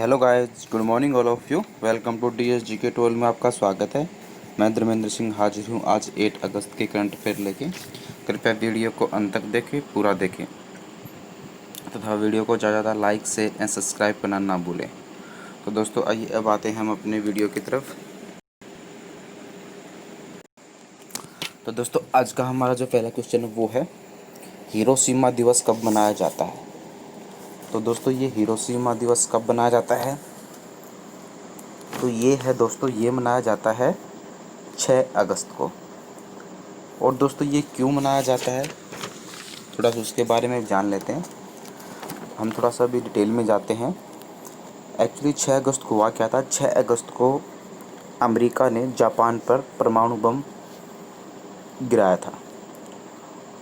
Hello guys, good morning all of you. Welcome to DS GK 12 में आपका स्वागत है। मैं धर्मेंद्र सिंह हाजिर हूँ आज 8 अगस्त के करंट अफेयर लेके। कृपया वीडियो को अंत तक देखें, पूरा देखें तथा वीडियो को ज़्यादा लाइक से एंड सब्सक्राइब करना ना भूलें। तो दोस्तों आइए अब आते हैं हम अपने वीडियो की तरफ। तो दोस्तों आज का हमारा जो पहला क्वेश्चन है वो है, हिरोशिमा दिवस कब मनाया जाता है। तो दोस्तों ये हिरोशिमा दिवस कब मनाया जाता है, तो ये है दोस्तों, ये मनाया जाता है 6 अगस्त को। और दोस्तों ये क्यों मनाया जाता है, थोड़ा सा उसके बारे में जान लेते हैं। हम थोड़ा सा भी डिटेल में जाते हैं। एक्चुअली 6 अगस्त को हुआ क्या था। 6 अगस्त को अमेरिका ने जापान पर परमाणु बम गिराया था।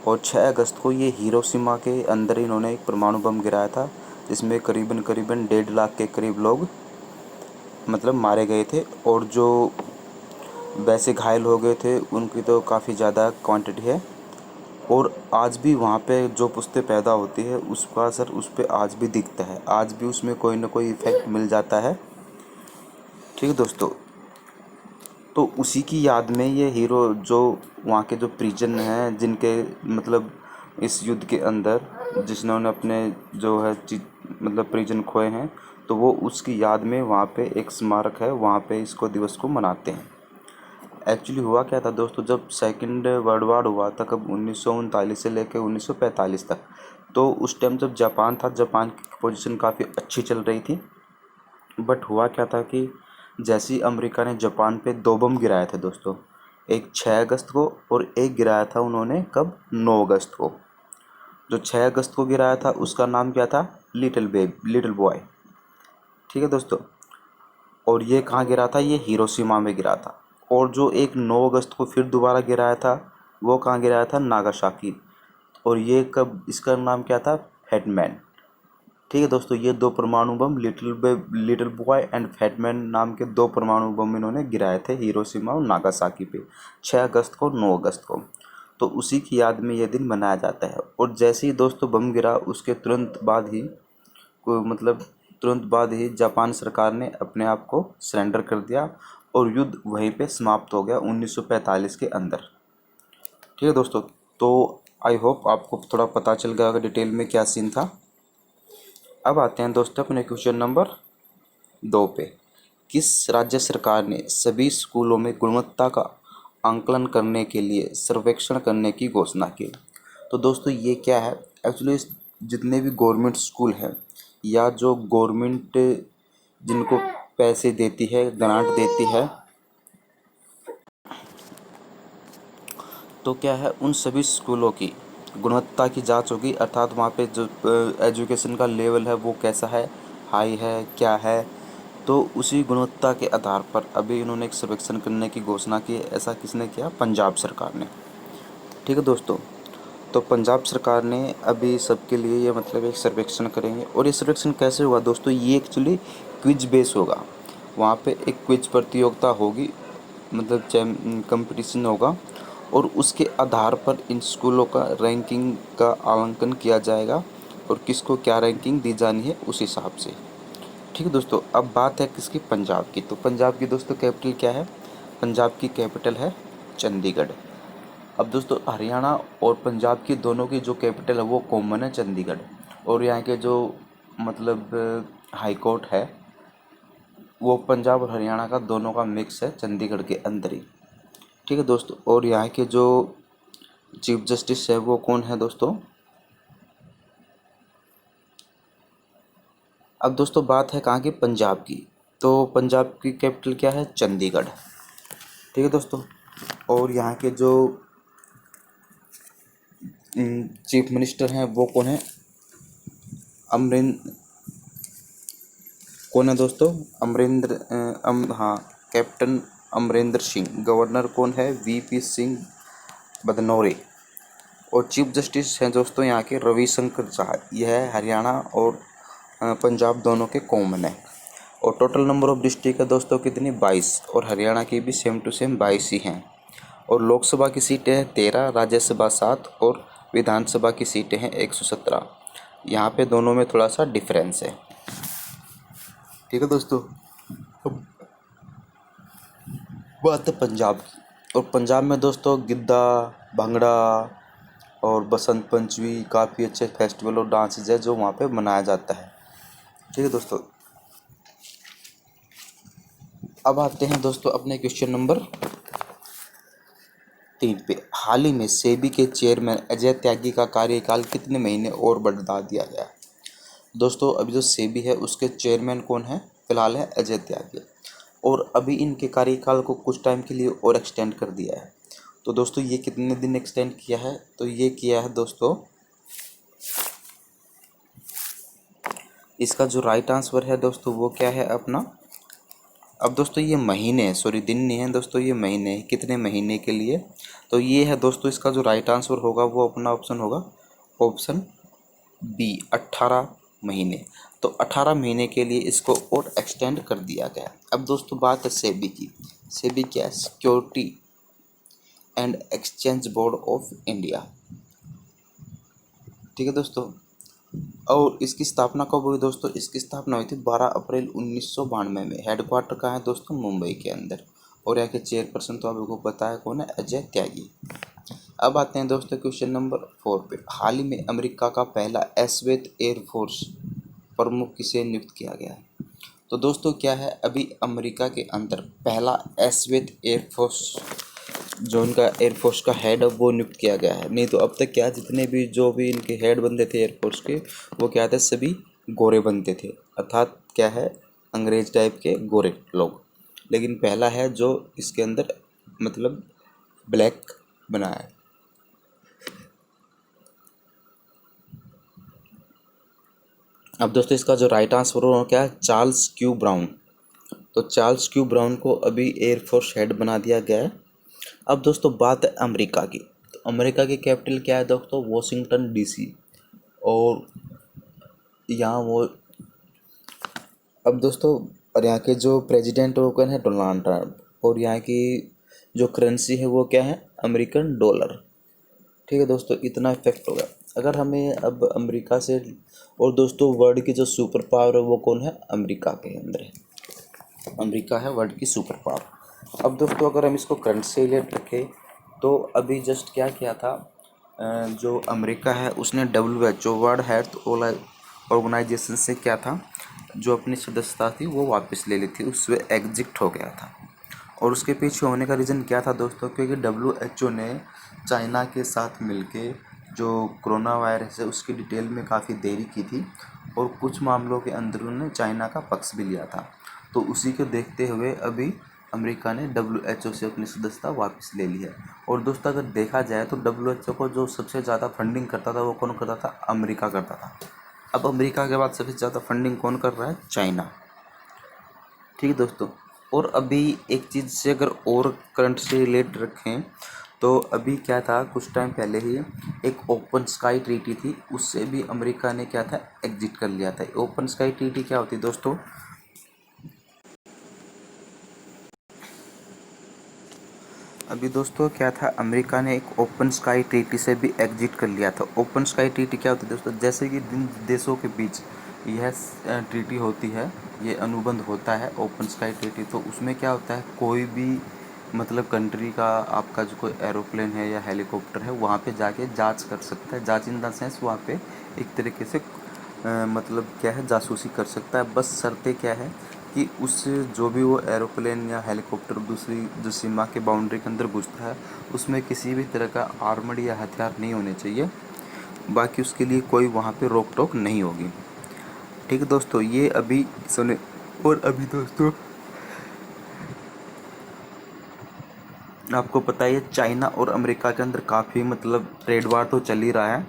और 6 अगस्त को ये हिरोशिमा के अंदर इन्होंने एक परमाणु बम गिराया था, जिसमें करीबन 1.5 लाख के करीब लोग मतलब मारे गए थे। और जो वैसे घायल हो गए थे उनकी तो काफ़ी ज़्यादा क्वांटिटी है। और आज भी वहाँ पे जो पुष्टें पैदा होती है उसका असर उस पर आज भी दिखता है, आज भी उसमें कोई ना कोई इफ़ेक्ट मिल जाता है। ठीक है दोस्तों, तो उसी की याद में ये हीरो जो वहाँ के जो प्रिजन हैं, जिनके मतलब इस युद्ध के अंदर जिन्होंने अपने जो है मतलब प्रिजन खोए हैं, तो वो उसकी याद में वहाँ पे एक स्मारक है, वहाँ पे इसको दिवस को मनाते हैं। एक्चुअली हुआ क्या था दोस्तों, जब सेकंड वर्ल्ड वार हुआ था, कब 1939 से लेकर 1945 तक, तो उस टाइम जब जापान था, जापान की पोजीशन काफ़ी अच्छी चल रही थी। बट हुआ क्या था कि जैसे ही अमेरिका ने जापान पे 2 बम गिराए थे दोस्तों, एक 6 अगस्त को और एक गिराया था उन्होंने कब, 9 अगस्त को। जो 6 अगस्त को गिराया था उसका नाम क्या था, लिटिल बॉय। ठीक है दोस्तों, और ये कहाँ गिरा था, ये हिरोशिमा में गिरा था। और जो एक 9 अगस्त को फिर दोबारा गिराया था, वो कहाँ गिराया था, नागासाकी। और ये कब, इसका नाम क्या था, फैटमैन। ठीक है दोस्तों, ये 2 परमाणु बम, लिटिल बॉय एंड फैटमैन नाम के 2 परमाणु बम इन्होंने गिराए थे हिरोशिमा और नागासाकी पे 6 अगस्त को, 9 अगस्त को। तो उसी की याद में ये दिन मनाया जाता है। और जैसे ही दोस्तों बम गिरा उसके तुरंत बाद ही तुरंत बाद ही जापान सरकार ने अपने आप को सरेंडर कर दिया और युद्ध वहीं पे समाप्त हो गया 1945 के अंदर। ठीक है दोस्तों, तो आई होप आपको थोड़ा पता चल गया होगा डिटेल में क्या सीन था। अब आते हैं दोस्तों अपने क्वेश्चन नंबर 2 पे। किस राज्य सरकार ने सभी स्कूलों में गुणवत्ता का आंकलन करने के लिए सर्वेक्षण करने की घोषणा की। तो दोस्तों ये क्या है, एक्चुअली जितने भी गवर्नमेंट स्कूल हैं या जो गवर्नमेंट जिनको पैसे देती है, ग्रांट देती है, तो क्या है, उन सभी स्कूलों की गुणवत्ता की जांच होगी। अर्थात वहाँ पे जो एजुकेशन का लेवल है वो कैसा है, हाई है, क्या है। तो उसी गुणवत्ता के आधार पर अभी इन्होंने एक सर्वेक्षण करने की घोषणा की है। ऐसा किसने किया, पंजाब सरकार ने। ठीक है दोस्तों, तो पंजाब सरकार ने अभी सबके लिए ये मतलब एक सर्वेक्षण करेंगे। और ये सर्वेक्षण कैसे होगा दोस्तों, ये एक्चुअली क्विज बेस होगा। वहाँ पे एक क्विज प्रतियोगिता होगी, मतलब कंपटीशन होगा। और उसके आधार पर इन स्कूलों का रैंकिंग का आंकलन किया जाएगा और किसको क्या रैंकिंग दी जानी है उस हिसाब से। ठीक है दोस्तों, अब बात है किसकी, पंजाब की। तो पंजाब की दोस्तों कैपिटल क्या है, पंजाब की कैपिटल है चंडीगढ़। अब दोस्तों हरियाणा और पंजाब की दोनों की जो कैपिटल है वो कॉमन है, चंडीगढ़। और यहाँ के जो मतलब हाई कोर्ट है वो पंजाब और हरियाणा का दोनों का मिक्स है, चंडीगढ़ के अंदर ही। ठीक है दोस्तों, और यहाँ के जो चीफ जस्टिस है वो कौन है दोस्तों। अब दोस्तों बात है कहाँ की, पंजाब की। तो पंजाब की कैपिटल क्या है, चंडीगढ़। ठीक है दोस्तों, और यहाँ के जो चीफ मिनिस्टर हैं वो कौन है, अमरिंद कौन है दोस्तों, हाँ, कैप्टन अमरिंदर सिंह। गवर्नर कौन है, वीपी सिंह बदनौरे। और चीफ जस्टिस हैं दोस्तों यहाँ के रविशंकर साहब। यह है हरियाणा और पंजाब दोनों के कॉमन है। और टोटल नंबर ऑफ डिस्ट्रिक्ट है दोस्तों कितनी, 22। और हरियाणा की भी सेम टू सेम 22 ही हैं। और लोकसभा की सीटें हैं 13, राज्यसभा 7 और विधानसभा की सीटें हैं 117। यहाँ पे दोनों में थोड़ा सा डिफरेंस है। ठीक है दोस्तों। अब बात है पंजाब की, और पंजाब में दोस्तों गिद्दा, भांगड़ा और बसंत पंचमी काफ़ी अच्छे फेस्टिवल और डांसेज है जो वहाँ पे मनाया जाता है। ठीक है दोस्तों। अब आते हैं दोस्तों अपने क्वेश्चन नंबर 3 पे। हाल ही में सेबी के चेयरमैन अजय त्यागी का कार्यकाल कितने महीने और बढ़ा दिया गया? दोस्तों अभी जो सेबी है उसके चेयरमैन कौन है? फिलहाल है अजय त्यागी, और अभी इनके कार्यकाल को कुछ टाइम के लिए और एक्सटेंड कर दिया है। तो दोस्तों ये कितने दिन एक्सटेंड किया है? तो ये किया है दोस्तों, इसका जो राइट आंसर है दोस्तों वो क्या है अपना, अब दोस्तों ये महीने हैं, सॉरी दिन नहीं है दोस्तों, ये महीने हैं। कितने महीने के लिए? तो ये है दोस्तों, इसका जो राइट आंसर होगा वो अपना ऑप्शन होगा ऑप्शन बी, 18 महीने। तो 18 महीने के लिए इसको और एक्सटेंड कर दिया गया। अब दोस्तों बात है सेबी की। सेबी क्या है? Security and exchange board of India. ठीक है दोस्तों। और इसकी स्थापना कब हुई दोस्तों? इसकी स्थापना हुई थी 12 अप्रैल 1992 में। हेडक्वार्टर कहाँ है दोस्तों? मुंबई के अंदर। और यहाँ के चेयरपर्सन तो आपको पता है कौन है? अजय त्यागी। अब आते हैं दोस्तों क्वेश्चन नंबर 4 पे। हाल ही में अमेरिका का पहला अश्वेत एयरफोर्स प्रमुख किसे नियुक्त किया गया है? तो दोस्तों क्या है, अभी अमेरिका के अंदर पहला अश्वेत एयरफोर्स जो उनका एयरफोर्स का हेड अब वो नियुक्त किया गया है। नहीं तो अब तक क्या, जितने भी जो भी इनके हेड बनते थे एयरफोर्स के, वो क्या थे, सभी गोरे बनते थे, अर्थात क्या है, अंग्रेज टाइप के गोरे लोग। लेकिन पहला है जो इसके अंदर मतलब ब्लैक बना है। अब दोस्तों इसका जो राइट आंसर हो क्या है? Charles Q brown. तो चार्ल्स क्यू ब्राउन को अभी एयरफोर्स हेड बना दिया गया है। अब दोस्तों बात है अमेरिका की। तो अमेरिका की कैपिटल क्या है दोस्तों? Washington DC. और यहाँ वो, अब दोस्तों, और यहाँ के जो प्रेसिडेंट वो कौन है? Donald Trump. और यहाँ की जो करेंसी है वो क्या है? American dollar. ठीक है दोस्तों, इतना इफेक्ट होगा। अगर हमें अब अमेरिका से, और दोस्तों वर्ल्ड की जो सुपर पावर है वो कौन है? अमेरिका के अंदर है। अमेरिका है वर्ल्ड की सुपर पावर। अब दोस्तों अगर हम इसको करंट से रिलेट रखें तो अभी जस्ट क्या किया था, जो अमेरिका है उसने WHO वर्ल्ड हेल्थ ऑर्गेनाइजेशन से क्या था, जो अपनी सदस्यता थी वो वापस ले ली थी, उससे एग्जिट हो गया था। और उसके पीछे होने का रीज़न क्या था दोस्तों? क्योंकि WHO ने चाइना के साथ मिलके जो कोरोना वायरस है उसकी डिटेल में काफ़ी देरी की थी, और कुछ मामलों के अंदर उन्होंने चाइना का पक्ष भी लिया था। तो उसी को देखते हुए अभी अमेरिका ने WHO से अपनी सदस्यता वापस ले ली है। और दोस्तों अगर देखा जाए तो WHO को जो सबसे ज़्यादा फंडिंग करता था वो कौन करता था? अमेरिका करता था। अब अमेरिका के बाद सबसे ज़्यादा फंडिंग कौन कर रहा है? चाइना। ठीक है दोस्तों। और अभी एक चीज़ से अगर और करंट से रिलेट रखें तो अभी क्या था, कुछ टाइम पहले ही एक ओपन स्काई ट्रीटी थी, उससे भी अमेरिका ने क्या था, एग्जिट कर लिया था। ओपन स्काई ट्रीटी क्या होती है दोस्तों? अभी दोस्तों क्या था, अमेरिका ने एक ओपन स्काई ट्रीटी से भी एग्जिट कर लिया था। ओपन स्काई ट्रीटी क्या होती है दोस्तों? जैसे कि जिन देशों के बीच यह ट्रीटी होती है, ये अनुबंध होता है ओपन स्काई ट्रीटी, तो उसमें क्या होता है, कोई भी मतलब कंट्री का आपका जो कोई एरोप्लेन है या हेलीकॉप्टर है वहाँ पे जाके जांच कर सकता है। जांच इन द सेंस वहाँ पे एक तरीके से मतलब क्या है, जासूसी कर सकता है। बस शर्तें क्या है कि उस जो भी वो एरोप्लेन या हेलीकॉप्टर दूसरी जो सीमा के बाउंड्री के अंदर घुसता है उसमें किसी भी तरह का आर्मड या हथियार नहीं होने चाहिए। बाकी उसके लिए कोई वहाँ पे रोक टोक नहीं होगी। ठीक है दोस्तों, ये अभी सुने। और अभी दोस्तों आपको पता है चाइना और अमेरिका के अंदर काफ़ी मतलब ट्रेड वार तो चल ही रहा है,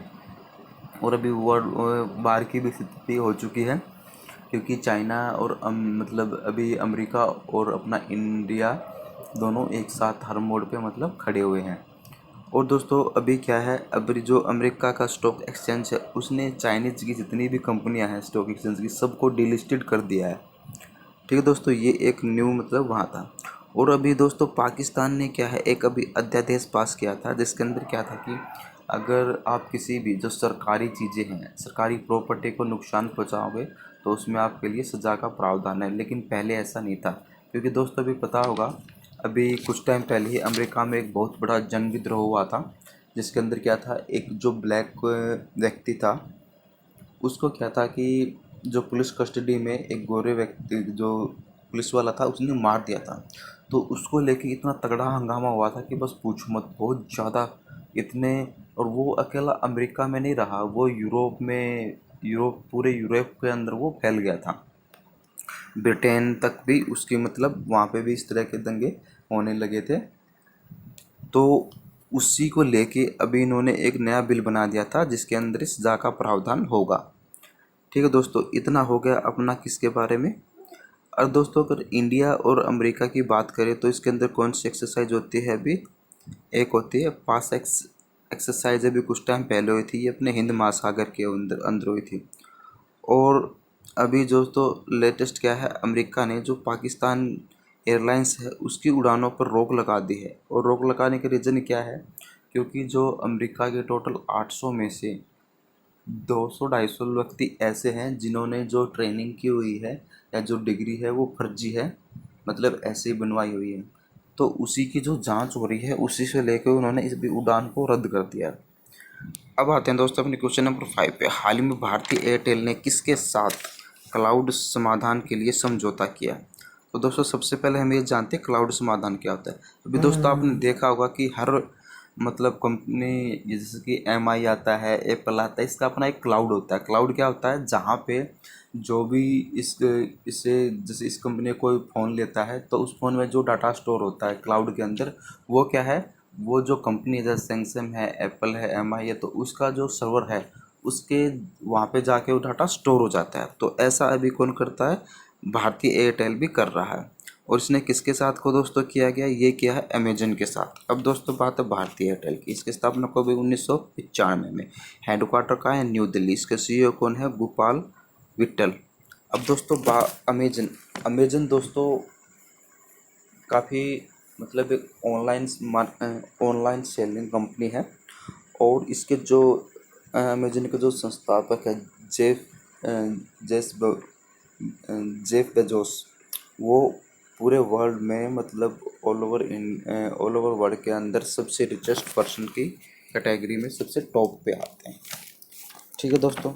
और अभी वर्ल्ड वार की भी स्थिति हो चुकी है, क्योंकि चाइना और मतलब अभी अमेरिका और अपना इंडिया दोनों एक साथ हर मोड़ पे मतलब खड़े हुए हैं। और दोस्तों अभी क्या है, अभी जो अमेरिका का स्टॉक एक्सचेंज है उसने चाइनीज़ की जितनी भी कंपनियां हैं स्टॉक एक्सचेंज की सबको डिलिस्टेड कर दिया है। ठीक है दोस्तों, ये एक न्यू मतलब वहाँ था। और अभी दोस्तों पाकिस्तान ने क्या है, एक अभी अध्यादेश पास किया था जिसके अंदर क्या था कि अगर आप किसी भी जो सरकारी चीज़ें हैं, सरकारी प्रॉपर्टी को नुकसान पहुँचाओगे तो उसमें आपके लिए सज़ा का प्रावधान है। लेकिन पहले ऐसा नहीं था, क्योंकि दोस्तों अभी पता होगा, अभी कुछ टाइम पहले ही अमेरिका में एक बहुत बड़ा जन विद्रोह हुआ था, जिसके अंदर क्या था, एक जो ब्लैक व्यक्ति था, उसको क्या था कि जो पुलिस कस्टडी में एक गोरे व्यक्ति जो पुलिस वाला था उसने मार दिया था। तो उसको लेके इतना तगड़ा हंगामा हुआ था कि बस पूछो मत, बहुत ज़्यादा इतने। और वो अकेला अमेरिका में नहीं रहा, वो यूरोप में, पूरे यूरोप के अंदर वो फैल गया था। ब्रिटेन तक भी उसकी मतलब वहाँ पे भी इस तरह के दंगे होने लगे थे। तो उसी को लेके अभी इन्होंने एक नया बिल बना दिया था जिसके अंदर सज़ा का प्रावधान होगा। ठीक है दोस्तों, इतना हो गया अपना किसके बारे में। और दोस्तों अगर इंडिया और अमेरिका की बात करें तो इसके अंदर कौन सी एक्सरसाइज होती है अभी, एक होती है पास एक्सरसाइज, अभी कुछ टाइम पहले हुई थी, ये अपने हिंद महासागर के अंदर अंदर हुई थी। और अभी दोस्तों लेटेस्ट क्या है, अमेरिका ने जो पाकिस्तान एयरलाइंस है उसकी उड़ानों पर रोक लगा दी है। और रोक लगाने का रीज़न क्या है, क्योंकि जो अमेरिका के टोटल 800 में से 200-250 व्यक्ति ऐसे हैं जिन्होंने जो ट्रेनिंग की हुई है या जो डिग्री है वो फर्जी है, मतलब ऐसे ही बनवाई हुई है। तो उसी की जो जांच हो रही है, उसी से लेकर उन्होंने इस भी उड़ान को रद्द कर दिया। अब आते हैं दोस्तों अपने क्वेश्चन नंबर 5 पे। हाल ही में भारतीय एयरटेल ने किसके साथ क्लाउड समाधान के लिए समझौता किया? तो दोस्तों सबसे पहले हम ये जानते हैं क्लाउड समाधान क्या होता है। अभी दोस्तों आपने देखा होगा कि हर मतलब कंपनी, जैसे कि MI आता है, एप्पल आता है, इसका अपना एक क्लाउड होता है। क्लाउड क्या होता है, जहाँ पे जो भी इससे जैसे इस कंपनी में कोई फ़ोन लेता है तो उस फ़ोन में जो डाटा स्टोर होता है क्लाउड के अंदर, वो क्या है, वो जो कंपनी जैसे सैमसंग है, एप्पल है, MI है, तो उसका जो सर्वर है उसके वहाँ पे जाके वो डाटा स्टोर हो जाता है। तो ऐसा अभी कौन करता है, भारतीय एयरटेल भी कर रहा है। और इसने किसके साथ को दोस्तों किया गया, ये किया है अमेजन के साथ। अब दोस्तों बात है भारतीय एयरटेल की, इसकी स्थापना को भी 1995 में। हेडक्वार्टर का है न्यू दिल्ली, इसके CEO कौन है, भूपाल विट्ठल। अब दोस्तों अमेजन, दोस्तों काफ़ी मतलब एक ऑनलाइन सेलिंग कंपनी है। और इसके जो अमेजन के जो संस्थापक है जेफ जेस जेफ बेजोस, वो पूरे वर्ल्ड में मतलब ऑल ओवर वर्ल्ड के अंदर सबसे रिचेस्ट पर्सन की कैटेगरी में सबसे टॉप पे आते हैं। ठीक है दोस्तों,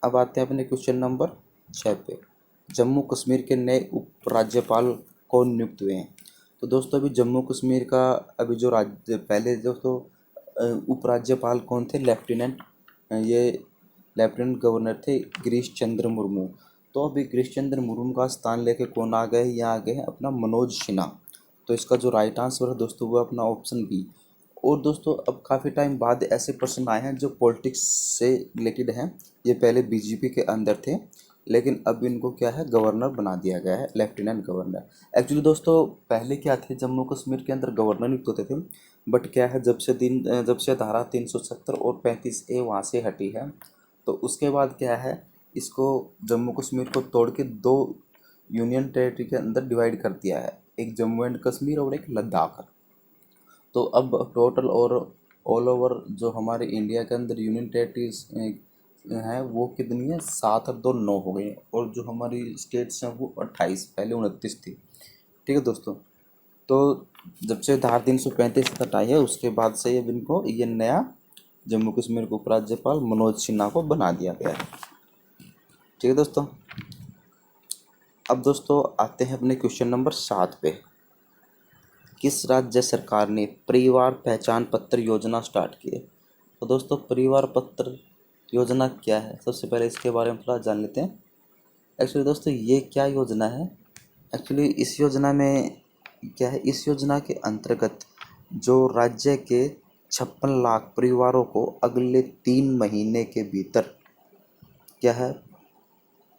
अब आते हैं अपने क्वेश्चन नंबर 6 पे। जम्मू कश्मीर के नए उपराज्यपाल कौन नियुक्त हुए हैं? तो दोस्तों अभी जम्मू कश्मीर का अभी जो राज्य पहले दोस्तों उपराज्यपाल कौन थे, ये लेफ्टिनेंट गवर्नर थे गिरीश चंद्र मुर्मू। तो अभी गिरीश चंद्र मुर्मू का स्थान लेके कौन आ गए, यहाँ आ गए हैं अपना मनोज सिन्हा। तो इसका जो राइट आंसर है दोस्तों वो अपना ऑप्शन बी। और दोस्तों अब काफ़ी टाइम बाद ऐसे पर्सन आए हैं जो पॉलिटिक्स से रिलेटेड हैं। ये पहले बीजेपी के अंदर थे, लेकिन अब इनको क्या है, गवर्नर बना दिया गया है, लेफ्टिनेंट गवर्नर। एक्चुअली दोस्तों पहले क्या थे, जम्मू कश्मीर के अंदर गवर्नर नियुक्त होते थे, बट क्या है, जब से धारा 370 और 35A वहाँ से हटी है, तो उसके बाद क्या है, इसको जम्मू कश्मीर को तोड़ के 2 यूनियन टेरिटरी के अंदर डिवाइड कर दिया है, एक जम्मू एंड कश्मीर और एक लद्दाख। तो अब टोटल और ऑल ओवर जो हमारे इंडिया के अंदर यूनियन टेरिटरीज हैं वो कितनी है, 7 और 2 9 हो गई हैं। और जो हमारी स्टेट्स हैं वो 28, पहले 29 थी। ठीक है दोस्तों, तो जब से धारा 335 हटाई है उसके बाद से अब इनको ये नया जम्मू कश्मीर के उपराज्यपाल मनोज सिन्हा को बना दिया गया है। ठीक है दोस्तों, अब दोस्तों आते हैं अपने क्वेश्चन नंबर 7 पे। किस राज्य सरकार ने परिवार पहचान पत्र योजना स्टार्ट की है? तो दोस्तों परिवार पत्र योजना क्या है, सबसे पहले इसके बारे में थोड़ा जान लेते हैं। एक्चुअली दोस्तों ये क्या योजना है, एक्चुअली इस योजना में क्या है, इस योजना के अंतर्गत जो राज्य के 56 लाख परिवारों को अगले 3 महीने के भीतर क्या है,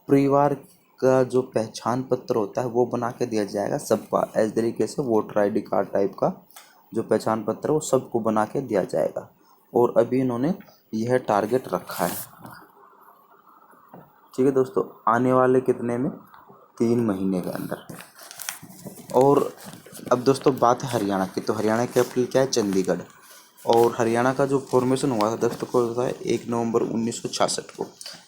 परिवार का जो पहचान पत्र होता है वो बना के दिया जाएगा सबका, इस तरीके से वोटर ID कार्ड टाइप का जो पहचान पत्र है वो सबको बना के दिया जाएगा। और अभी इन्होंने यह टारगेट रखा है। ठीक है दोस्तों, आने वाले कितने में, 3 महीने के अंदर। और अब दोस्तों बात है हरियाणा की, तो हरियाणा की कैपिटल क्या है, चंडीगढ़। और हरियाणा का जो फॉर्मेशन हुआ था दोस्तों को होता है 1 नवंबर 1966 को।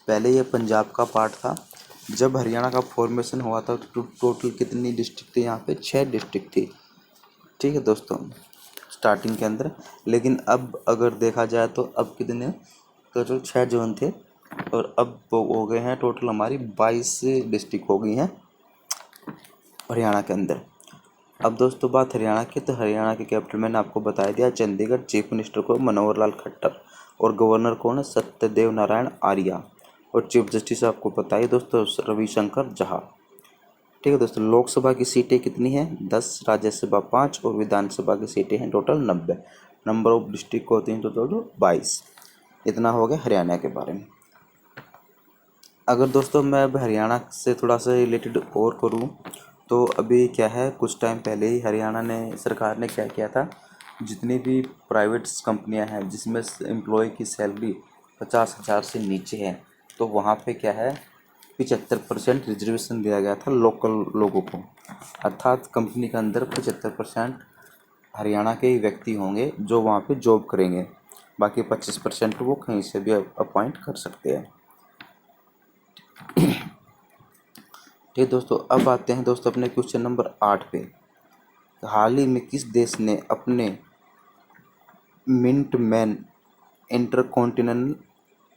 पहले ये पंजाब का पार्ट था, जब हरियाणा का फॉर्मेशन हुआ था तो टोटल कितनी डिस्ट्रिक्ट थी? यहाँ पे 6 डिस्ट्रिक्ट थी। ठीक है दोस्तों, स्टार्टिंग के अंदर। लेकिन अब अगर देखा जाए तो अब कितने टोटल 6 जोन थे और अब वो हो गए हैं टोटल हमारी 22 डिस्ट्रिक्ट हो गई हैं हरियाणा के अंदर। अब दोस्तों बात हरियाणा की, तो हरियाणा के कैपिटल मैंने आपको बता दिया चंडीगढ़। चीफ मिनिस्टर को मनोहर लाल खट्टर और गवर्नर कौन है? सत्यदेव नारायण आर्या। और चीफ जस्टिस आपको पता ही दोस्तों रविशंकर जहाँ। ठीक है दोस्तों, लोकसभा की सीटें कितनी हैं? 10, राज्यसभा 5 और विधानसभा की सीटें हैं टोटल 90। नंबर ऑफ डिस्ट्रिक्ट होती हैं तो टोटल 22। इतना हो गया हरियाणा के बारे में। अगर दोस्तों मैं अब हरियाणा से थोड़ा सा रिलेटेड और करूँ तो अभी क्या है, कुछ टाइम पहले ही हरियाणा ने सरकार ने क्या किया था, जितनी भी प्राइवेट कंपनियां हैं जिसमें एम्प्लॉय की सैलरी 50,000 से नीचे है तो वहाँ पे क्या है 75% रिजर्वेशन दिया गया था लोकल लोगों को। अर्थात कंपनी के अंदर 75% हरियाणा के ही व्यक्ति होंगे जो वहाँ पे जॉब करेंगे, बाकी 25% वो कहीं से भी अपॉइंट कर सकते हैं। ठीक दोस्तों, अब आते हैं दोस्तों अपने क्वेश्चन नंबर 8 पे। हाल ही में किस देश ने अपने minuteman intercontinental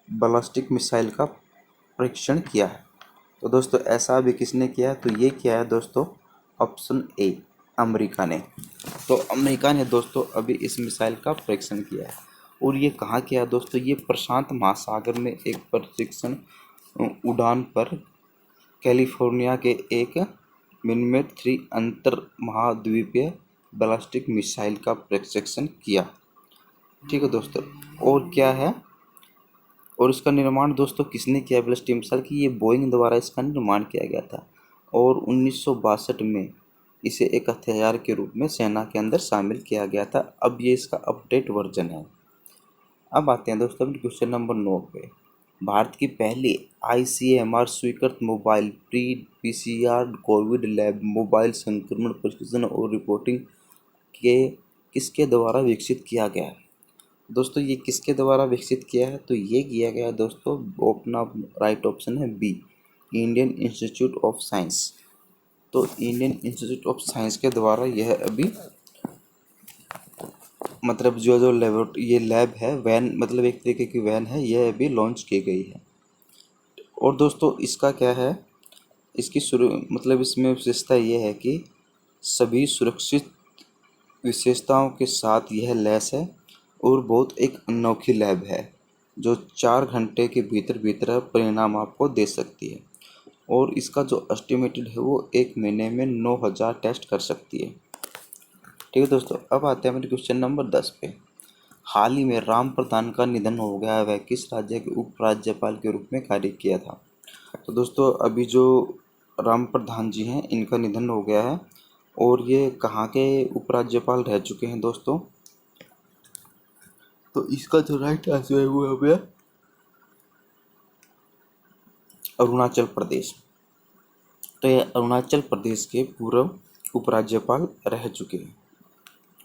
ballistic missile का परीक्षण किया है? तो दोस्तों ऐसा भी किसने किया है? तो ये किया है दोस्तों ऑप्शन ए, अमेरिका ने। तो अमेरिका ने दोस्तों अभी इस मिसाइल का परीक्षण किया है। और ये कहाँ किया है दोस्तों? ये प्रशांत महासागर में एक परीक्षण उड़ान पर कैलिफोर्निया के एक मिनमेट 3 अंतर महाद्वीपीय बैलिस्टिक मिसाइल का परीक्षण किया। ठीक है दोस्तों, और क्या है, और इसका निर्माण दोस्तों किसने किया बैलिस्टिक मिसाइल की? ये बोइंग द्वारा इसका निर्माण किया गया था और 1962 में इसे एक हथियार के रूप में सेना के अंदर शामिल किया गया था। अब ये इसका अपडेट वर्जन है। अब आते हैं दोस्तों क्वेश्चन नंबर 9 पे। भारत की पहली ICMR स्वीकृत mobile pre PCR Covid lab mobile संक्रमण परीक्षण और रिपोर्टिंग के किसके द्वारा विकसित किया गया है? दोस्तों ये किसके द्वारा विकसित किया है? तो ये किया गया है दोस्तों, अपना राइट ऑप्शन है B, Indian Institute of Science. तो इंडियन इंस्टीट्यूट ऑफ साइंस के द्वारा यह अभी मतलब जो ये लैब है, वैन मतलब एक तरीके की वैन है, यह अभी लॉन्च की गई है। और दोस्तों इसका क्या है, इसकी मतलब इसमें विशेषता ये है कि सभी सुरक्षित विशेषताओं के साथ यह लैस है और बहुत एक अनोखी लैब है जो 4 घंटे के भीतर भीतर परिणाम आपको दे सकती है। और इसका जो एस्टिमेटेड है वो 1 महीने में 9,000 टेस्ट कर सकती है। ठीक है दोस्तों, अब आते हैं मेरे क्वेश्चन नंबर 10 पे। हाल ही में राम प्रधान का निधन हो गया है, वह किस राज्य के उपराज्यपाल के रूप में कार्य किया था? तो दोस्तों अभी जो राम प्रधान जी हैं इनका निधन हो गया है और ये कहाँ के उपराज्यपाल रह चुके हैं दोस्तों? तो इसका जो राइट आंसर है वो है अरुणाचल प्रदेश। तो ये अरुणाचल प्रदेश के पूर्व उपराज्यपाल रह चुके हैं।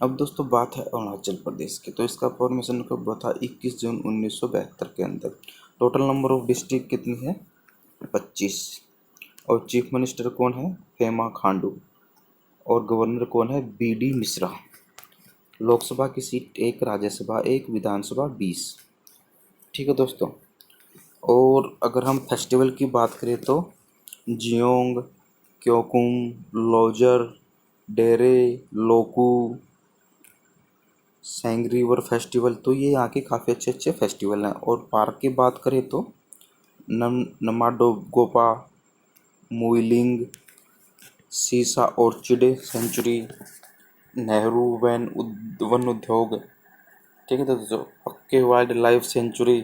अब दोस्तों बात है अरुणाचल प्रदेश की, तो इसका फॉर्मेशन कब हुआ था? 21 जून 1972 के अंदर। टोटल नंबर ऑफ डिस्ट्रिक्ट कितनी है? 25। और चीफ मिनिस्टर कौन है? पेमा खांडू। और गवर्नर कौन है? BD मिश्रा। लोकसभा की सीट 1, राज्यसभा 1, विधानसभा 20। ठीक है दोस्तों, और अगर हम फेस्टिवल की बात करें तो जियोंग, क्योकुम, लोजर, डेरे, लोकू, सैंग रिवर फेस्टिवल, तो ये यहाँ के काफ़ी अच्छे अच्छे फेस्टिवल हैं। और पार्क की बात करें तो नमाडोगोपा, मुइलिंग, सीसा ऑर्चिड सेंचुरी, नेहरू वन उद्योग, ठीक है दोस्तों, पक्के वाइल्ड लाइफ सेंचुरी,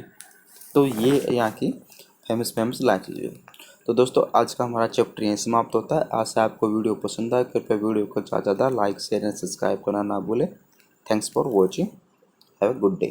तो ये यहाँ की फेमस लाइफ चीज़ें। तो दोस्तों आज का हमारा चैप्टर यहीं समाप्त होता है। आशा आपको वीडियो पसंद आए, कृपया वीडियो को ज़्यादा लाइक शेयर एंड सब्सक्राइब करना ना भूलें। Thanks for watching, have a good day.